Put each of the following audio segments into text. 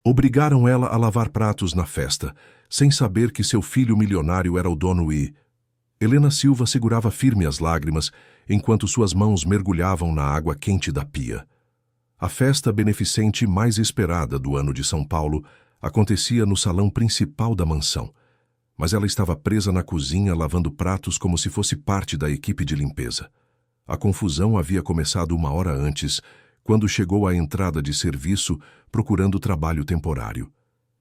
Obrigaram ela a lavar pratos na festa, sem saber que seu filho milionário era o dono e... Helena Silva segurava firme as lágrimas, enquanto suas mãos mergulhavam na água quente da pia. A festa beneficente mais esperada do ano de São Paulo acontecia no salão principal da mansão, mas ela estava presa na cozinha lavando pratos como se fosse parte da equipe de limpeza. A confusão havia começado 1 hora antes, quando chegou à entrada de serviço procurando trabalho temporário.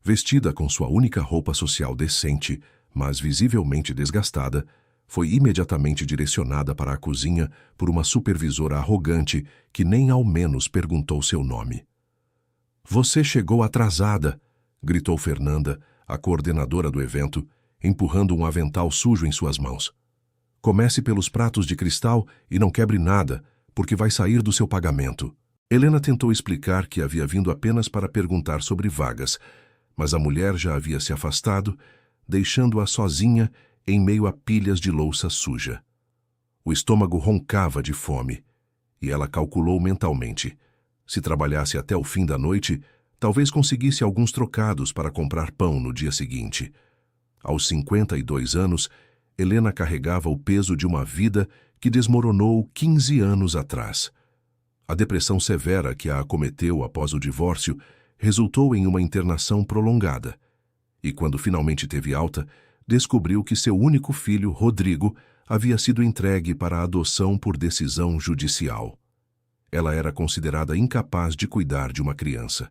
Vestida com sua única roupa social decente, mas visivelmente desgastada, foi imediatamente direcionada para a cozinha por uma supervisora arrogante que nem ao menos perguntou seu nome. "Você chegou atrasada", gritou Fernanda, a coordenadora do evento, empurrando um avental sujo em suas mãos. "Comece pelos pratos de cristal e não quebre nada, porque vai sair do seu pagamento." Helena tentou explicar que havia vindo apenas para perguntar sobre vagas, mas a mulher já havia se afastado, deixando-a sozinha em meio a pilhas de louça suja. O estômago roncava de fome, e ela calculou mentalmente. Se trabalhasse até o fim da noite, talvez conseguisse alguns trocados para comprar pão no dia seguinte. Aos 52 anos, Helena carregava o peso de uma vida que desmoronou 15 anos atrás. A depressão severa que a acometeu após o divórcio resultou em uma internação prolongada. E quando finalmente teve alta, descobriu que seu único filho, Rodrigo, havia sido entregue para a adoção por decisão judicial. Ela era considerada incapaz de cuidar de uma criança.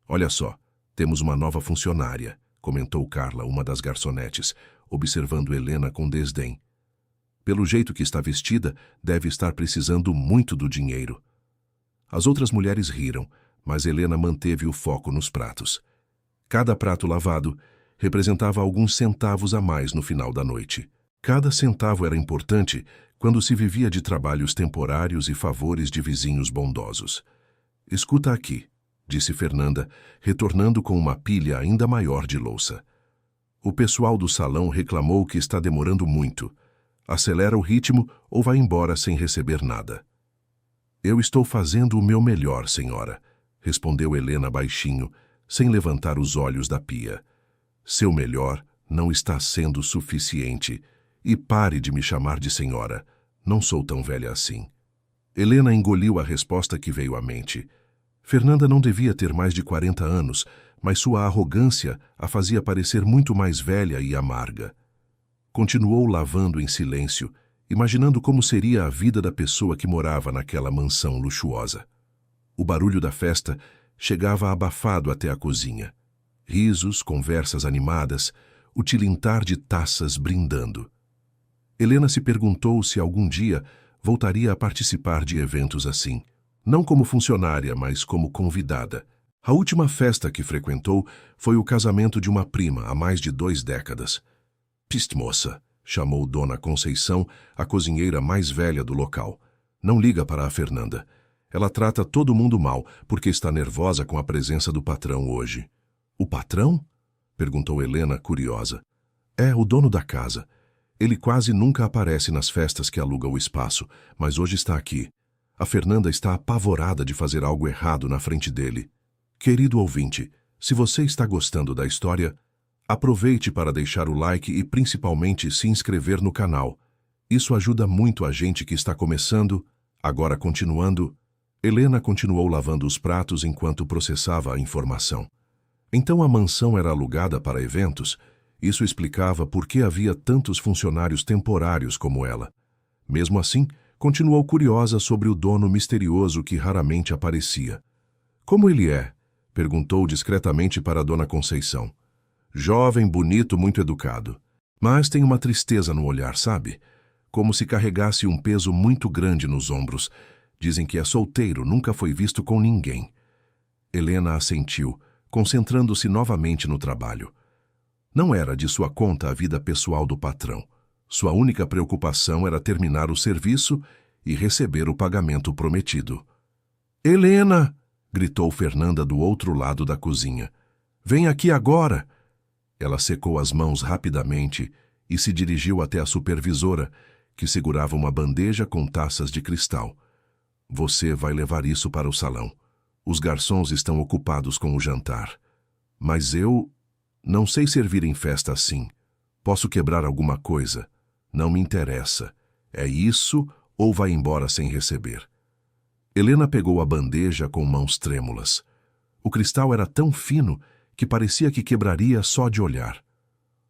"Olha só, temos uma nova funcionária", comentou Carla, uma das garçonetes, observando Helena com desdém. "Pelo jeito que está vestida, deve estar precisando muito do dinheiro." As outras mulheres riram, mas Helena manteve o foco nos pratos. Cada prato lavado representava alguns centavos a mais no final da noite. Cada centavo era importante quando se vivia de trabalhos temporários e favores de vizinhos bondosos. "Escuta aqui", disse Fernanda, retornando com uma pilha ainda maior de louça. "O pessoal do salão reclamou que está demorando muito. Acelera o ritmo ou vai embora sem receber nada." "Eu estou fazendo o meu melhor, senhora", respondeu Helena baixinho, sem levantar os olhos da pia. "Seu melhor não está sendo suficiente. E pare de me chamar de senhora. Não sou tão velha assim." Helena engoliu a resposta que veio à mente. Fernanda não devia ter mais de 40 anos, mas sua arrogância a fazia parecer muito mais velha e amarga. Continuou lavando em silêncio, imaginando como seria a vida da pessoa que morava naquela mansão luxuosa. O barulho da festa chegava abafado até a cozinha. Risos, conversas animadas, o tilintar de taças brindando. Helena se perguntou se algum dia voltaria a participar de eventos assim. Não como funcionária, mas como convidada. A última festa que frequentou foi o casamento de uma prima há mais de 2 décadas. "Pist, moça", chamou Dona Conceição, a cozinheira mais velha do local. "Não liga para a Fernanda. Ela trata todo mundo mal, porque está nervosa com a presença do patrão hoje." "O patrão?" perguntou Helena, curiosa. "É, o dono da casa. Ele quase nunca aparece nas festas que aluga o espaço, mas hoje está aqui. A Fernanda está apavorada de fazer algo errado na frente dele." Querido ouvinte, se você está gostando da história, aproveite para deixar o like e principalmente se inscrever no canal. Isso ajuda muito a gente que está começando. Agora continuando, Helena continuou lavando os pratos enquanto processava a informação. Então a mansão era alugada para eventos. Isso explicava por que havia tantos funcionários temporários como ela. Mesmo assim, continuou curiosa sobre o dono misterioso que raramente aparecia. "Como ele é?" perguntou discretamente para Dona Conceição. "Jovem, bonito, muito educado. Mas tem uma tristeza no olhar, sabe? Como se carregasse um peso muito grande nos ombros. Dizem que é solteiro, nunca foi visto com ninguém." Helena assentiu, concentrando-se novamente no trabalho. Não era de sua conta a vida pessoal do patrão. Sua única preocupação era terminar o serviço e receber o pagamento prometido. "Helena!" gritou Fernanda do outro lado da cozinha. "Vem aqui agora!" Ela secou as mãos rapidamente e se dirigiu até a supervisora, que segurava uma bandeja com taças de cristal. "Você vai levar isso para o salão. Os garçons estão ocupados com o jantar." Mas eu não sei servir em festa assim. Posso quebrar alguma coisa. Não me interessa. É isso ou vai embora sem receber. Helena pegou a bandeja com mãos trêmulas. O cristal era tão fino que parecia que quebraria só de olhar.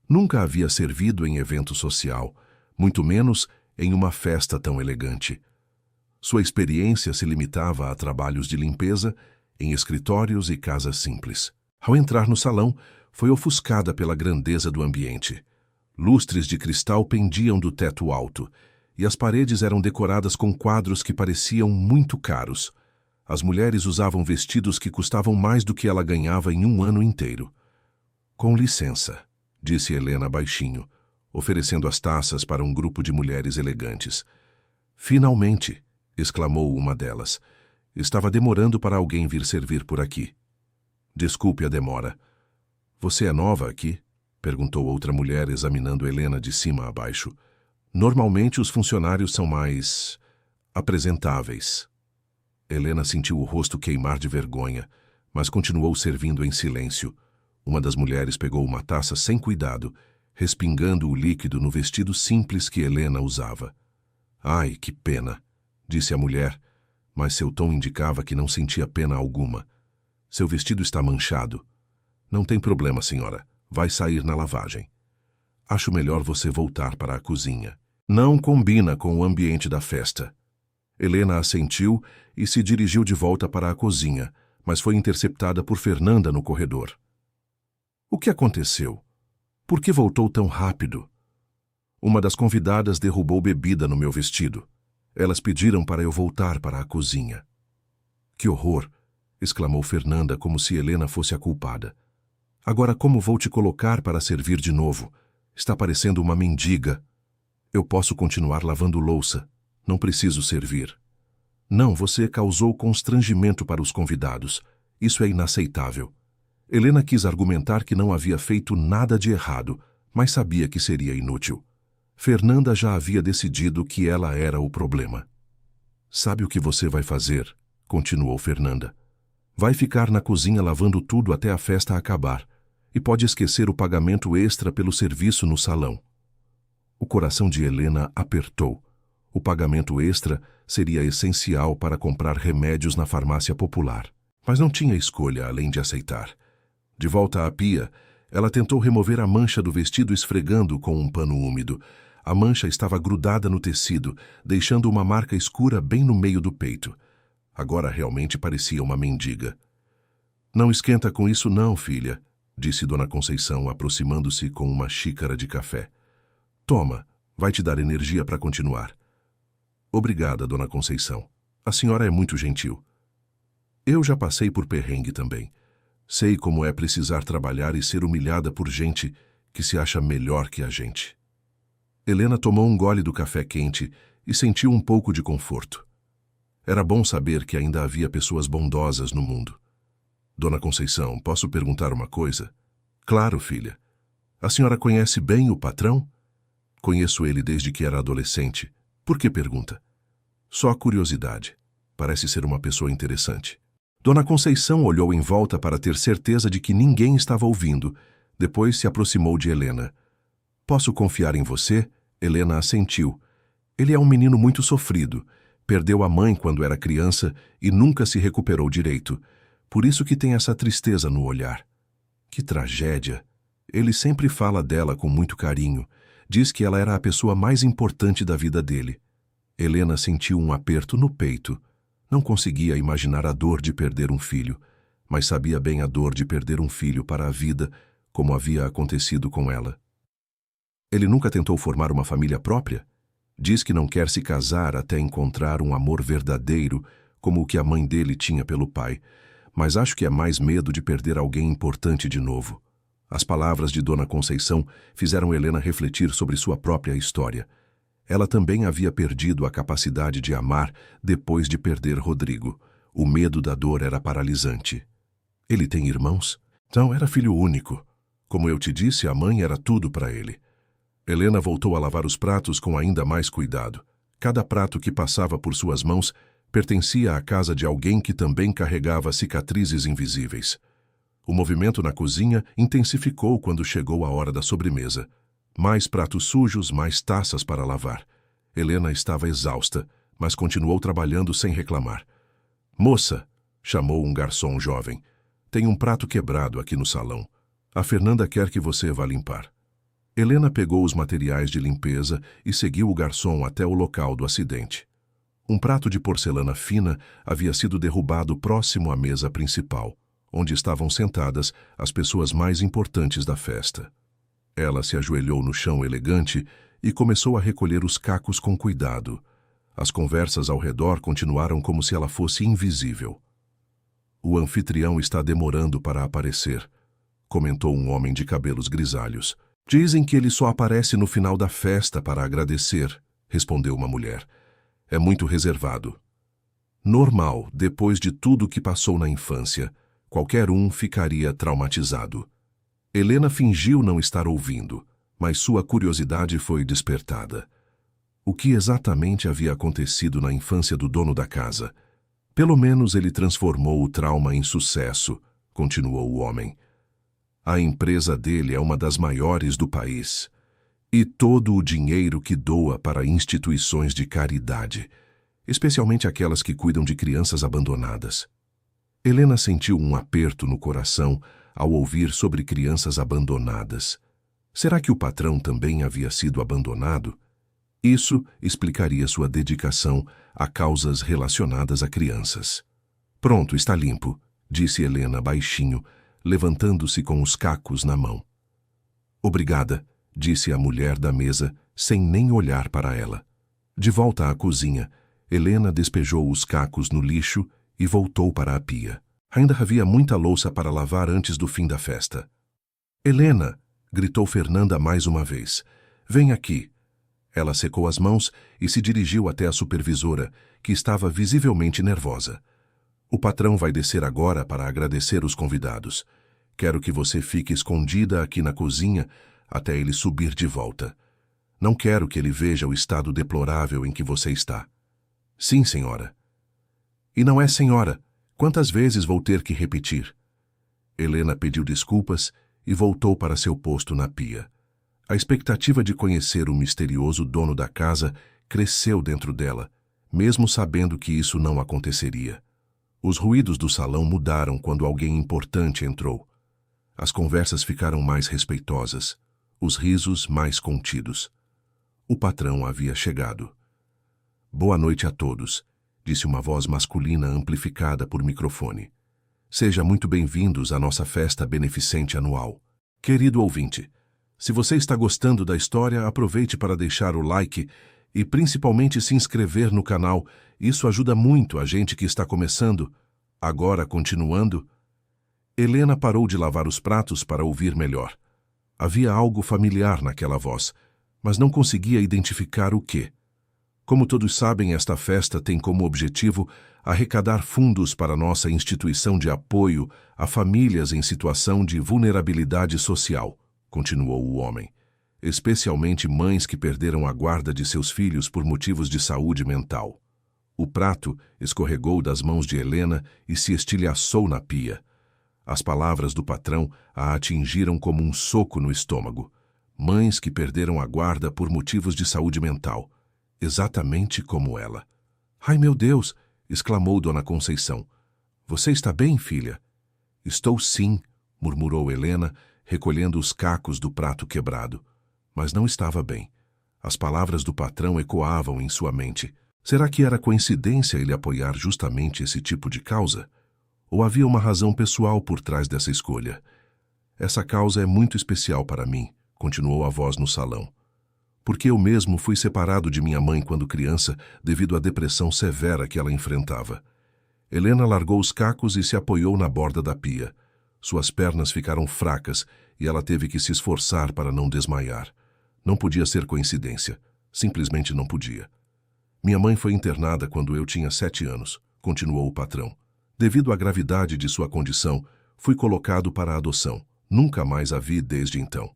Nunca havia servido em evento social, muito menos em uma festa tão elegante. Sua experiência se limitava a trabalhos de limpeza em escritórios e casas simples. Ao entrar no salão, foi ofuscada pela grandeza do ambiente. Lustres de cristal pendiam do teto alto, e as paredes eram decoradas com quadros que pareciam muito caros. As mulheres usavam vestidos que custavam mais do que ela ganhava em um ano inteiro. Com licença, disse Helena baixinho, oferecendo as taças para um grupo de mulheres elegantes. Finalmente, exclamou uma delas. Estava demorando para alguém vir servir por aqui. Desculpe a demora. Você é nova aqui? Perguntou outra mulher, examinando Helena de cima a baixo. Normalmente os funcionários são mais apresentáveis. Helena sentiu o rosto queimar de vergonha, mas continuou servindo em silêncio. Uma das mulheres pegou uma taça sem cuidado, respingando o líquido no vestido simples que Helena usava. Ai, que pena, disse a mulher, mas seu tom indicava que não sentia pena alguma. Seu vestido está manchado. Não tem problema, senhora. Vai sair na lavagem. Acho melhor você voltar para a cozinha. Não combina com o ambiente da festa. Helena assentiu e se dirigiu de volta para a cozinha, mas foi interceptada por Fernanda no corredor. O que aconteceu? Por que voltou tão rápido? Uma das convidadas derrubou bebida no meu vestido. Elas pediram para eu voltar para a cozinha. Que horror! Exclamou Fernanda como se Helena fosse a culpada. Agora como vou te colocar para servir de novo? Está parecendo uma mendiga. Eu posso continuar lavando louça. Não preciso servir. Não, você causou constrangimento para os convidados. Isso é inaceitável. Helena quis argumentar que não havia feito nada de errado, mas sabia que seria inútil. Fernanda já havia decidido que ela era o problema. Sabe o que você vai fazer? Continuou Fernanda. Vai ficar na cozinha lavando tudo até a festa acabar, e pode esquecer o pagamento extra pelo serviço no salão. O coração de Helena apertou. O pagamento extra seria essencial para comprar remédios na farmácia popular, mas não tinha escolha além de aceitar. De volta à pia, ela tentou remover a mancha do vestido esfregando com um pano úmido. A mancha estava grudada no tecido, deixando uma marca escura bem no meio do peito. Agora realmente parecia uma mendiga. Não esquenta com isso não, filha, disse Dona Conceição, aproximando-se com uma xícara de café. Toma, vai te dar energia para continuar. Obrigada, Dona Conceição. A senhora é muito gentil. Eu já passei por perrengue também. Sei como é precisar trabalhar e ser humilhada por gente que se acha melhor que a gente. Helena tomou um gole do café quente e sentiu um pouco de conforto. Era bom saber que ainda havia pessoas bondosas no mundo. Dona Conceição, posso perguntar uma coisa? Claro, filha. A senhora conhece bem o patrão? Conheço ele desde que era adolescente. Por que pergunta? Só curiosidade. Parece ser uma pessoa interessante. Dona Conceição olhou em volta para ter certeza de que ninguém estava ouvindo. Depois se aproximou de Helena. Posso confiar em você? Helena assentiu. Ele é um menino muito sofrido. Perdeu a mãe quando era criança e nunca se recuperou direito. Por isso que tem essa tristeza no olhar. Que tragédia! Ele sempre fala dela com muito carinho. Diz que ela era a pessoa mais importante da vida dele. Helena sentiu um aperto no peito. Não conseguia imaginar a dor de perder um filho, mas sabia bem a dor de perder um filho para a vida, como havia acontecido com ela. Ele nunca tentou formar uma família própria? Diz que não quer se casar até encontrar um amor verdadeiro, como o que a mãe dele tinha pelo pai, mas acho que é mais medo de perder alguém importante de novo. As palavras de Dona Conceição fizeram Helena refletir sobre sua própria história. Ela também havia perdido a capacidade de amar depois de perder Rodrigo. O medo da dor era paralisante. Ele tem irmãos? Não, era filho único. Como eu te disse, a mãe era tudo para ele. Helena voltou a lavar os pratos com ainda mais cuidado. Cada prato que passava por suas mãos pertencia à casa de alguém que também carregava cicatrizes invisíveis. O movimento na cozinha intensificou quando chegou a hora da sobremesa. Mais pratos sujos, mais taças para lavar. Helena estava exausta, mas continuou trabalhando sem reclamar. "Moça", chamou um garçom jovem, "tem um prato quebrado aqui no salão. A Fernanda quer que você vá limpar." Helena pegou os materiais de limpeza e seguiu o garçom até o local do acidente. Um prato de porcelana fina havia sido derrubado próximo à mesa principal, onde estavam sentadas as pessoas mais importantes da festa. Ela se ajoelhou no chão elegante e começou a recolher os cacos com cuidado. As conversas ao redor continuaram como se ela fosse invisível. "O anfitrião está demorando para aparecer", comentou um homem de cabelos grisalhos. "Dizem que ele só aparece no final da festa para agradecer", respondeu uma mulher. "É muito reservado." Normal, depois de tudo que passou na infância, qualquer um ficaria traumatizado. Helena fingiu não estar ouvindo, mas sua curiosidade foi despertada. O que exatamente havia acontecido na infância do dono da casa? "Pelo menos ele transformou o trauma em sucesso", continuou o homem. "A empresa dele é uma das maiores do país. E todo o dinheiro que doa para instituições de caridade, especialmente aquelas que cuidam de crianças abandonadas." Helena sentiu um aperto no coração ao ouvir sobre crianças abandonadas. Será que o patrão também havia sido abandonado? Isso explicaria sua dedicação a causas relacionadas a crianças. "Pronto, está limpo", disse Helena baixinho, levantando-se com os cacos na mão. "Obrigada", disse a mulher da mesa, sem nem olhar para ela. De volta à cozinha, Helena despejou os cacos no lixo e voltou para a pia. Ainda havia muita louça para lavar antes do fim da festa. "Helena", gritou Fernanda mais uma vez, "vem aqui." Ela secou as mãos e se dirigiu até a supervisora, que estava visivelmente nervosa. "O patrão vai descer agora para agradecer os convidados. Quero que você fique escondida aqui na cozinha até ele subir de volta. Não quero que ele veja o estado deplorável em que você está." "Sim, senhora." "E não é senhora. Quantas vezes vou ter que repetir?" Helena pediu desculpas e voltou para seu posto na pia. A expectativa de conhecer o misterioso dono da casa cresceu dentro dela, mesmo sabendo que isso não aconteceria. Os ruídos do salão mudaram quando alguém importante entrou. As conversas ficaram mais respeitosas, os risos mais contidos. O patrão havia chegado. "Boa noite a todos", disse uma voz masculina amplificada por microfone. "Seja muito bem-vindos à nossa festa beneficente anual. Querido ouvinte, se você está gostando da história, aproveite para deixar o like e principalmente se inscrever no canal. Isso ajuda muito a gente que está começando." Agora, continuando. Helena parou de lavar os pratos para ouvir melhor. Havia algo familiar naquela voz, mas não conseguia identificar o quê. Como todos sabem, esta festa tem como objetivo arrecadar fundos para nossa instituição de apoio a famílias em situação de vulnerabilidade social, continuou o homem, especialmente mães que perderam a guarda de seus filhos por motivos de saúde mental. O prato escorregou das mãos de Helena e se estilhaçou na pia. As palavras do patrão a atingiram como um soco no estômago. Mães que perderam a guarda por motivos de saúde mental. Exatamente como ela. "Ai, meu Deus!" exclamou Dona Conceição. "Você está bem, filha?" "Estou sim", murmurou Helena, recolhendo os cacos do prato quebrado. Mas não estava bem. As palavras do patrão ecoavam em sua mente. Será que era coincidência ele apoiar justamente esse tipo de causa? Ou havia uma razão pessoal por trás dessa escolha? "Essa causa é muito especial para mim", continuou a voz no salão. "Porque eu mesmo fui separado de minha mãe quando criança devido à depressão severa que ela enfrentava." Helena largou os cacos e se apoiou na borda da pia. Suas pernas ficaram fracas e ela teve que se esforçar para não desmaiar. Não podia ser coincidência. Simplesmente não podia. "Minha mãe foi internada quando eu tinha 7 anos", continuou o patrão. "Devido à gravidade de sua condição, fui colocado para a adoção. Nunca mais a vi desde então."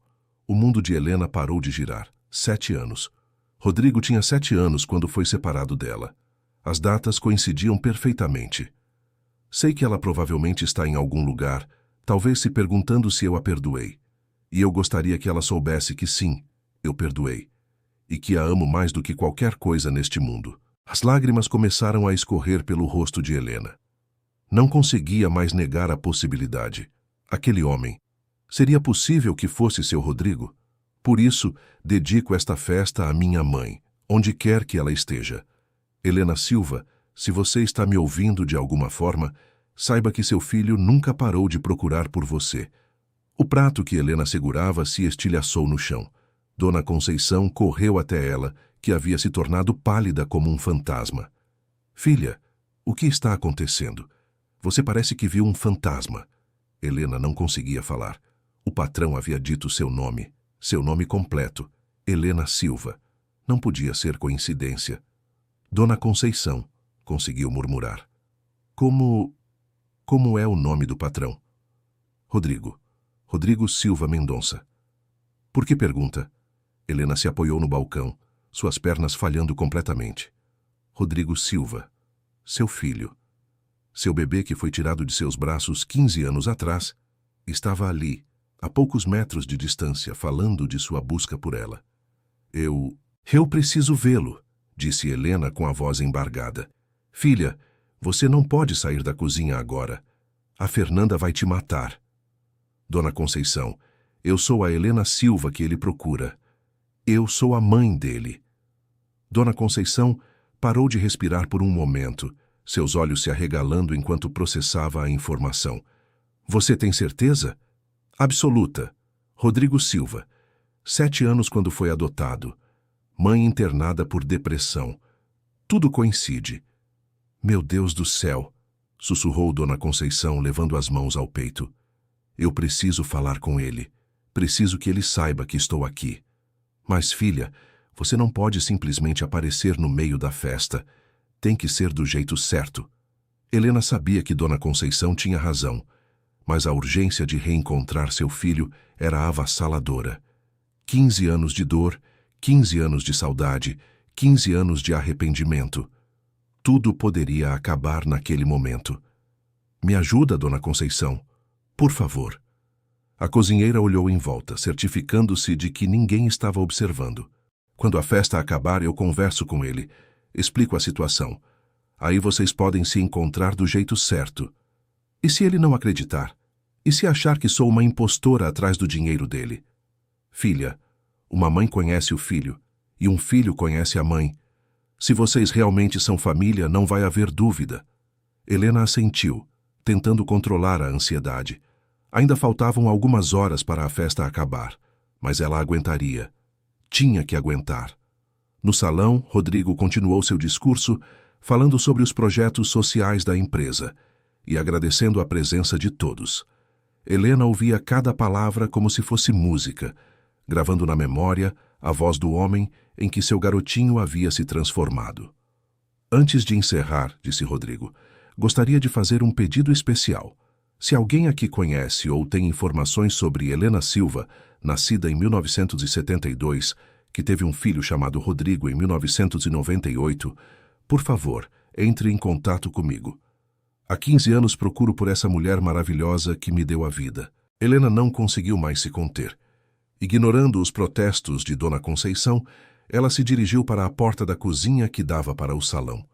O mundo de Helena parou de girar. 7 anos. Rodrigo tinha 7 anos quando foi separado dela. As datas coincidiam perfeitamente. "Sei que ela provavelmente está em algum lugar, talvez se perguntando se eu a perdoei. E eu gostaria que ela soubesse que sim, eu perdoei, e que a amo mais do que qualquer coisa neste mundo. As lágrimas começaram a escorrer pelo rosto de Helena. Não conseguia mais negar a possibilidade. Aquele homem. Seria possível que fosse seu Rodrigo? Por isso, dedico esta festa à minha mãe, onde quer que ela esteja. Helena Silva, se você está me ouvindo de alguma forma, saiba que seu filho nunca parou de procurar por você. O prato que Helena segurava se estilhaçou no chão. Dona Conceição correu até ela, que havia se tornado pálida como um fantasma. Filha, o que está acontecendo? Você parece que viu um fantasma. Helena não conseguia falar. O patrão havia dito seu nome completo, Helena Silva. Não podia ser coincidência. Dona Conceição, conseguiu murmurar. Como é o nome do patrão? Rodrigo. Rodrigo Silva Mendonça. Por que pergunta? Helena se apoiou no balcão, suas pernas falhando completamente. Rodrigo Silva. Seu filho. Seu bebê que foi tirado de seus braços 15 anos atrás, estava ali, a poucos metros de distância, falando de sua busca por ela. Eu preciso vê-lo, disse Helena com a voz embargada. Filha, você não pode sair da cozinha agora. A Fernanda vai te matar. Dona Conceição, eu sou a Helena Silva que ele procura. Eu sou a mãe dele. Dona Conceição parou de respirar por um momento, seus olhos se arregalando enquanto processava a informação. Você tem certeza? Absoluta. Rodrigo Silva. 7 anos quando foi adotado. Mãe internada por depressão. Tudo coincide. Meu Deus do céu, sussurrou Dona Conceição, levando as mãos ao peito. Eu preciso falar com ele. Preciso que ele saiba que estou aqui. Mas, filha, você não pode simplesmente aparecer no meio da festa. Tem que ser do jeito certo. Helena sabia que Dona Conceição tinha razão, mas a urgência de reencontrar seu filho era avassaladora. 15 anos de dor, 15 anos de saudade, 15 anos de arrependimento. Tudo poderia acabar naquele momento. Me ajuda, Dona Conceição. Por favor. A cozinheira olhou em volta, certificando-se de que ninguém estava observando. Quando a festa acabar, eu converso com ele. Explico a situação. Aí vocês podem se encontrar do jeito certo. E se ele não acreditar? E se achar que sou uma impostora atrás do dinheiro dele? Filha, uma mãe conhece o filho, e um filho conhece a mãe. Se vocês realmente são família, não vai haver dúvida. Helena assentiu, tentando controlar a ansiedade. Ainda faltavam algumas horas para a festa acabar, mas ela aguentaria. Tinha que aguentar. No salão, Rodrigo continuou seu discurso, falando sobre os projetos sociais da empresa e agradecendo a presença de todos. Helena ouvia cada palavra como se fosse música, gravando na memória a voz do homem em que seu garotinho havia se transformado. Antes de encerrar, disse Rodrigo, gostaria de fazer um pedido especial. Se alguém aqui conhece ou tem informações sobre Helena Silva, nascida em 1972, que teve um filho chamado Rodrigo em 1998, por favor, entre em contato comigo. Há 15 anos procuro por essa mulher maravilhosa que me deu a vida. Helena não conseguiu mais se conter. Ignorando os protestos de Dona Conceição, ela se dirigiu para a porta da cozinha que dava para o salão.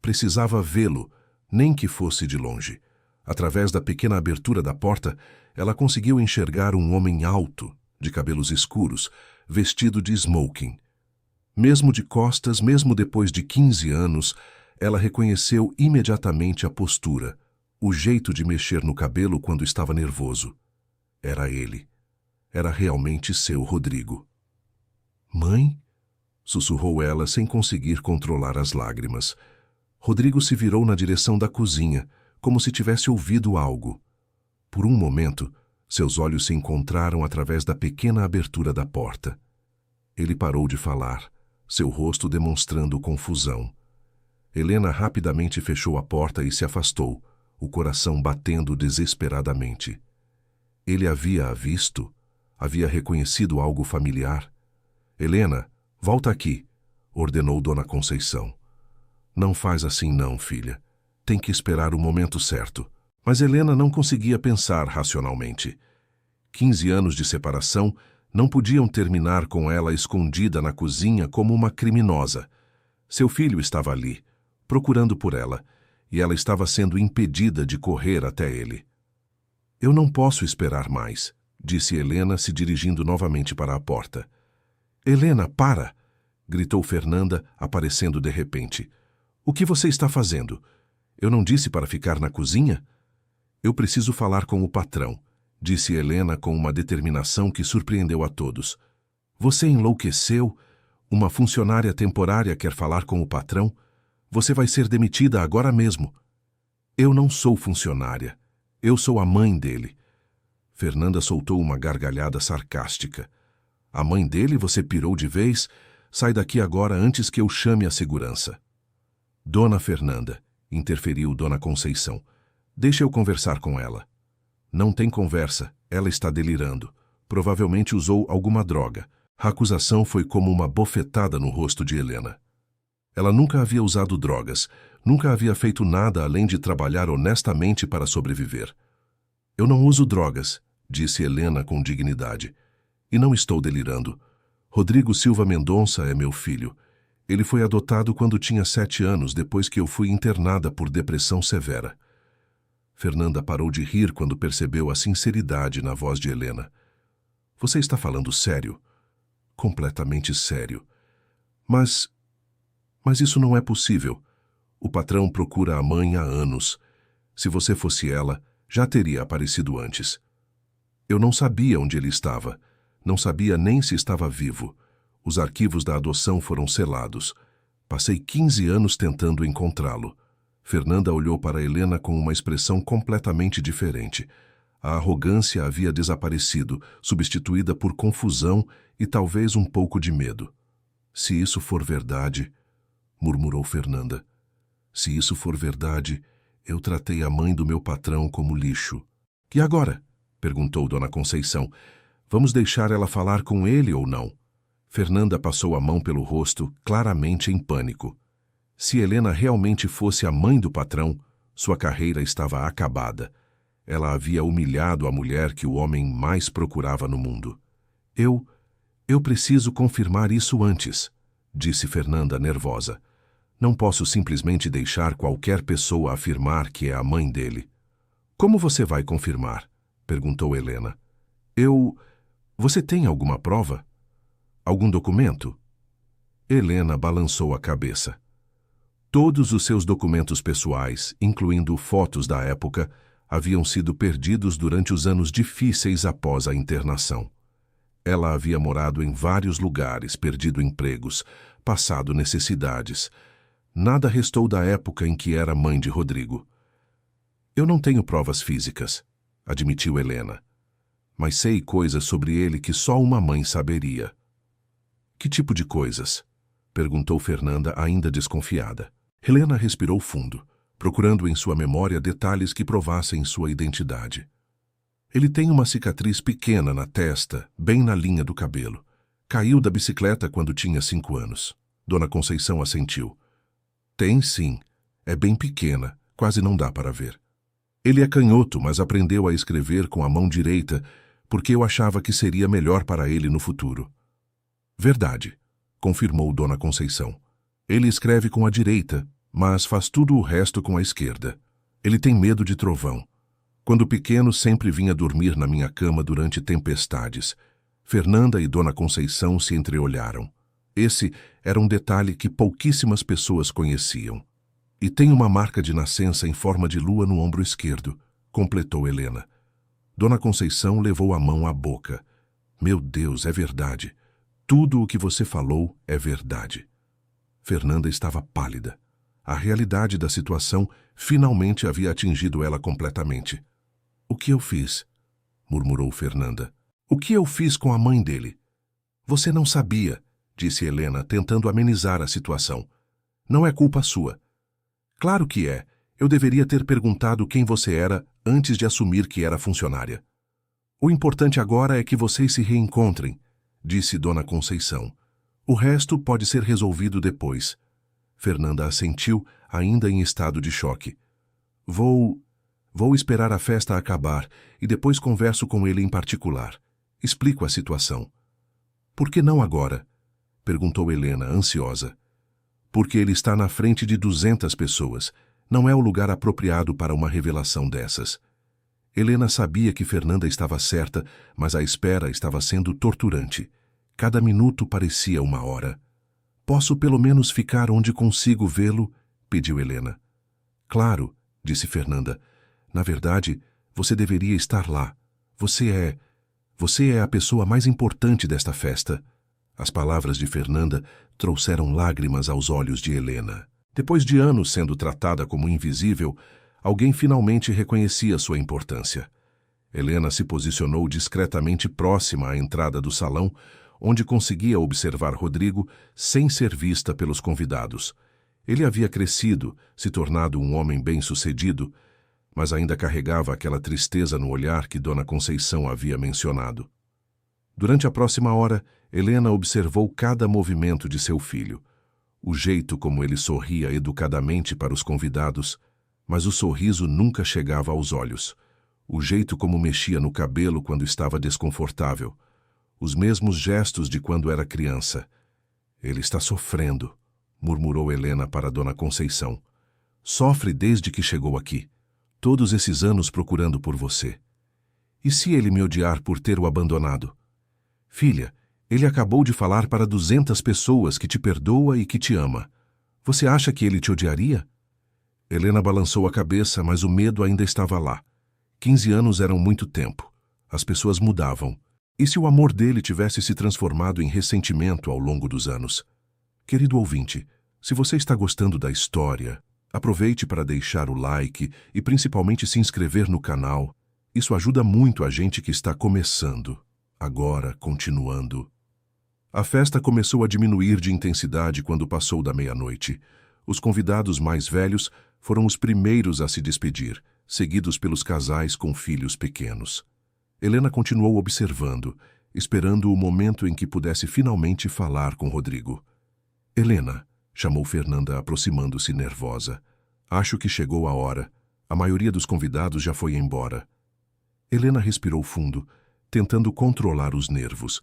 Precisava vê-lo, nem que fosse de longe. Através da pequena abertura da porta, ela conseguiu enxergar um homem alto, de cabelos escuros, vestido de smoking. Mesmo de costas, mesmo depois de 15 anos, ela reconheceu imediatamente a postura, o jeito de mexer no cabelo quando estava nervoso. Era ele. Era realmente seu Rodrigo. Mãe? Sussurrou ela sem conseguir controlar as lágrimas. Rodrigo se virou na direção da cozinha, como se tivesse ouvido algo. Por um momento, seus olhos se encontraram através da pequena abertura da porta. Ele parou de falar, seu rosto demonstrando confusão. Helena rapidamente fechou a porta e se afastou, o coração batendo desesperadamente. Ele havia-a visto? Havia reconhecido algo familiar? Helena, volta aqui, ordenou Dona Conceição. Não faz assim não, filha. Tem que esperar o momento certo. Mas Helena não conseguia pensar racionalmente. 15 anos de separação não podiam terminar com ela escondida na cozinha como uma criminosa. Seu filho estava ali, procurando por ela, e ela estava sendo impedida de correr até ele. Eu não posso esperar mais, disse Helena, se dirigindo novamente para a porta. Helena, para! Gritou Fernanda, aparecendo de repente. O que você está fazendo? Eu não disse para ficar na cozinha? Eu preciso falar com o patrão, disse Helena com uma determinação que surpreendeu a todos. Você enlouqueceu? Uma funcionária temporária quer falar com o patrão? Você vai ser demitida agora mesmo. Eu não sou funcionária. Eu sou a mãe dele. Fernanda soltou uma gargalhada sarcástica. A mãe dele você pirou de vez? Sai daqui agora antes que eu chame a segurança. Dona Fernanda, interferiu Dona Conceição. Deixa eu conversar com ela. Não tem conversa, ela está delirando. Provavelmente usou alguma droga. A acusação foi como uma bofetada no rosto de Helena. Ela nunca havia usado drogas, nunca havia feito nada além de trabalhar honestamente para sobreviver. Eu não uso drogas, disse Helena com dignidade. E não estou delirando. Rodrigo Silva Mendonça é meu filho. Ele foi adotado quando tinha 7 anos, depois que eu fui internada por depressão severa. Fernanda parou de rir quando percebeu a sinceridade na voz de Helena. Você está falando sério? Completamente sério. Mas isso não é possível. O patrão procura a mãe há anos. Se você fosse ela, já teria aparecido antes. Eu não sabia onde ele estava. Não sabia nem se estava vivo. Os arquivos da adoção foram selados. Passei 15 anos tentando encontrá-lo. Fernanda olhou para Helena com uma expressão completamente diferente. A arrogância havia desaparecido, substituída por confusão e talvez um pouco de medo. Se isso for verdade, murmurou Fernanda. Se isso for verdade, eu tratei a mãe do meu patrão como lixo. E agora? Perguntou Dona Conceição. Vamos deixar ela falar com ele ou não? Fernanda passou a mão pelo rosto, claramente em pânico. Se Helena realmente fosse a mãe do patrão, sua carreira estava acabada. Ela havia humilhado a mulher que o homem mais procurava no mundo. Eu preciso confirmar isso antes, disse Fernanda nervosa. Não posso simplesmente deixar qualquer pessoa afirmar que é a mãe dele. Como você vai confirmar? Perguntou Helena. Você tem alguma prova? Algum documento? Helena balançou a cabeça. Todos os seus documentos pessoais, incluindo fotos da época, haviam sido perdidos durante os anos difíceis após a internação. Ela havia morado em vários lugares, perdido empregos, passado necessidades. Nada restou da época em que era mãe de Rodrigo. Eu não tenho provas físicas, admitiu Helena. Mas sei coisas sobre ele que só uma mãe saberia. Que tipo de coisas? Perguntou Fernanda, ainda desconfiada. Helena respirou fundo, procurando em sua memória detalhes que provassem sua identidade. Ele tem uma cicatriz pequena na testa, bem na linha do cabelo. Caiu da bicicleta quando tinha 5 anos. Dona Conceição assentiu. Tem sim. É bem pequena, quase não dá para ver. Ele é canhoto, mas aprendeu a escrever com a mão direita, porque eu achava que seria melhor para ele no futuro. Verdade, confirmou Dona Conceição. Ele escreve com a direita, mas faz tudo o resto com a esquerda. Ele tem medo de trovão. Quando pequeno, sempre vinha dormir na minha cama durante tempestades. Fernanda e Dona Conceição se entreolharam. Esse era um detalhe que pouquíssimas pessoas conheciam. E tem uma marca de nascença em forma de lua no ombro esquerdo, completou Helena. Dona Conceição levou a mão à boca. Meu Deus, é verdade. Tudo o que você falou é verdade. Fernanda estava pálida. A realidade da situação finalmente havia atingido ela completamente. O que eu fiz? Murmurou Fernanda. O que eu fiz com a mãe dele? Você não sabia, disse Helena, tentando amenizar a situação. Não é culpa sua. Claro que é. Eu deveria ter perguntado quem você era antes de assumir que era funcionária. O importante agora é que vocês se reencontrem, disse Dona Conceição. O resto pode ser resolvido depois. Fernanda assentiu, ainda em estado de choque. Vou Vou esperar a festa acabar e depois converso com ele em particular. Explico a situação. Por que não agora? Perguntou Helena, ansiosa. Porque ele está na frente de 200 pessoas. Não é o lugar apropriado para uma revelação dessas. Helena sabia que Fernanda estava certa, mas a espera estava sendo torturante. Cada minuto parecia uma hora. Posso pelo menos ficar onde consigo vê-lo? Pediu Helena. Claro, disse Fernanda. Na verdade, você deveria estar lá. Você é a pessoa mais importante desta festa. As palavras de Fernanda trouxeram lágrimas aos olhos de Helena. Depois de anos sendo tratada como invisível, alguém finalmente reconhecia sua importância. Helena se posicionou discretamente próxima à entrada do salão, onde conseguia observar Rodrigo sem ser vista pelos convidados. Ele havia crescido, se tornado um homem bem-sucedido, mas ainda carregava aquela tristeza no olhar que Dona Conceição havia mencionado. Durante a próxima hora, Helena observou cada movimento de seu filho. O jeito como ele sorria educadamente para os convidados, mas o sorriso nunca chegava aos olhos. O jeito como mexia no cabelo quando estava desconfortável. Os mesmos gestos de quando era criança. Ele está sofrendo, murmurou Helena para Dona Conceição. Sofre desde que chegou aqui. Todos esses anos procurando por você. E se ele me odiar por ter o abandonado? Filha, ele acabou de falar para 200 pessoas que te perdoa e que te ama. Você acha que ele te odiaria? Helena balançou a cabeça, mas o medo ainda estava lá. 15 anos eram muito tempo. As pessoas mudavam. E se o amor dele tivesse se transformado em ressentimento ao longo dos anos? Querido ouvinte, se você está gostando da história, aproveite para deixar o like e principalmente se inscrever no canal. Isso ajuda muito a gente que está começando. Agora, continuando. A festa começou a diminuir de intensidade quando passou da meia-noite. Os convidados mais velhos foram os primeiros a se despedir, seguidos pelos casais com filhos pequenos. Helena continuou observando, esperando o momento em que pudesse finalmente falar com Rodrigo. Helena, chamou Fernanda aproximando-se nervosa. Acho que chegou a hora. A maioria dos convidados já foi embora. Helena respirou fundo, tentando controlar os nervos.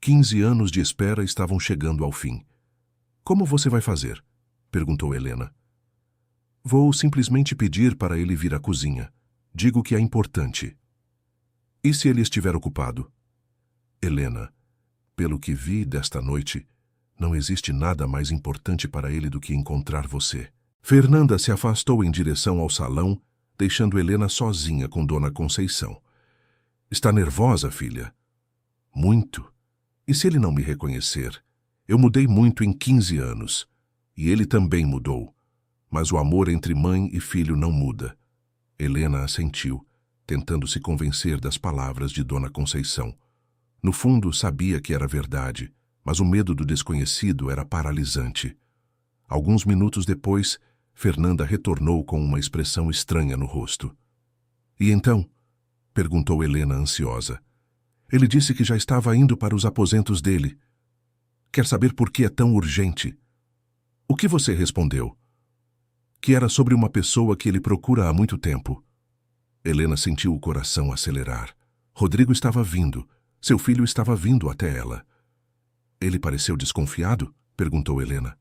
15 anos de espera estavam chegando ao fim. Como você vai fazer? Perguntou Helena. Vou simplesmente pedir para ele vir à cozinha. Digo que é importante. E se ele estiver ocupado? Helena, pelo que vi desta noite, não existe nada mais importante para ele do que encontrar você. Fernanda se afastou em direção ao salão, deixando Helena sozinha com Dona Conceição. Está nervosa, filha? Muito. E se ele não me reconhecer? Eu mudei muito em 15 anos. E ele também mudou. Mas o amor entre mãe e filho não muda. Helena assentiu, tentando se convencer das palavras de Dona Conceição. No fundo, sabia que era verdade, mas o medo do desconhecido era paralisante. Alguns minutos depois, Fernanda retornou com uma expressão estranha no rosto. E então? Perguntou Helena ansiosa. Ele disse que já estava indo para os aposentos dele. Quer saber por que é tão urgente? O que você respondeu? Que era sobre uma pessoa que ele procura há muito tempo. Helena sentiu o coração acelerar. Rodrigo estava vindo. Seu filho estava vindo até ela. Ele pareceu desconfiado? Perguntou Helena.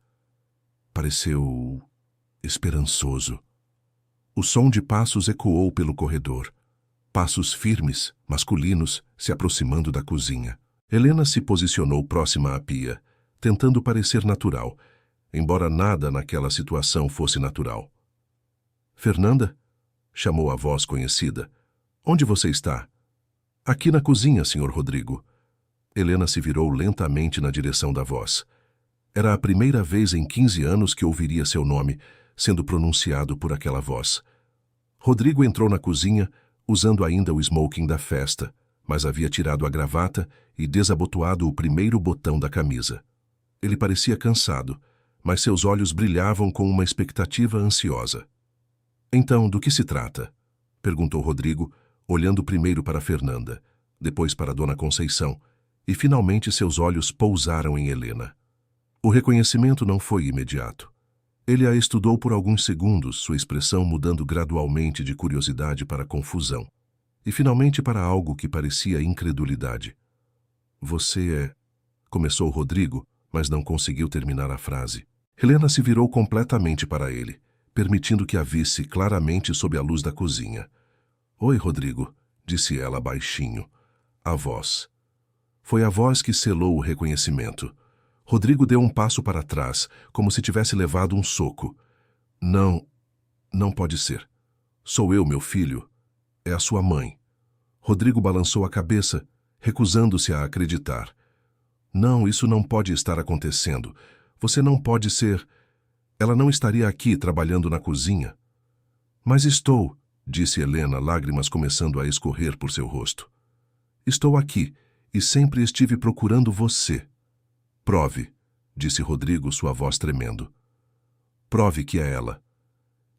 Pareceu esperançoso. O som de passos ecoou pelo corredor. Passos firmes, masculinos, se aproximando da cozinha. Helena se posicionou próxima à pia, tentando parecer natural, embora nada naquela situação fosse natural. Fernanda? Chamou a voz conhecida. Onde você está? Aqui na cozinha, Sr. Rodrigo. Helena se virou lentamente na direção da voz. Era a primeira vez em 15 anos que ouviria seu nome sendo pronunciado por aquela voz. Rodrigo entrou na cozinha, usando ainda o smoking da festa, mas havia tirado a gravata e desabotoado o primeiro botão da camisa. Ele parecia cansado, mas seus olhos brilhavam com uma expectativa ansiosa. Então, do que se trata? Perguntou Rodrigo, olhando primeiro para Fernanda, depois para Dona Conceição, e finalmente seus olhos pousaram em Helena. O reconhecimento não foi imediato. Ele a estudou por alguns segundos, sua expressão mudando gradualmente de curiosidade para confusão, e finalmente para algo que parecia incredulidade. Você é... Começou Rodrigo, mas não conseguiu terminar a frase. Helena se virou completamente para ele, permitindo que a visse claramente sob a luz da cozinha. Oi, Rodrigo, disse ela baixinho. A voz. Foi a voz que selou o reconhecimento. Rodrigo deu um passo para trás, como se tivesse levado um soco. Não pode ser. Sou eu, meu filho. É a sua mãe. Rodrigo balançou a cabeça, recusando-se a acreditar. Não, isso não pode estar acontecendo. Você não pode ser... Ela não estaria aqui trabalhando na cozinha. Mas estou, disse Helena, lágrimas começando a escorrer por seu rosto. Estou aqui, e sempre estive procurando você. Prove, disse Rodrigo, sua voz tremendo. Prove que é ela.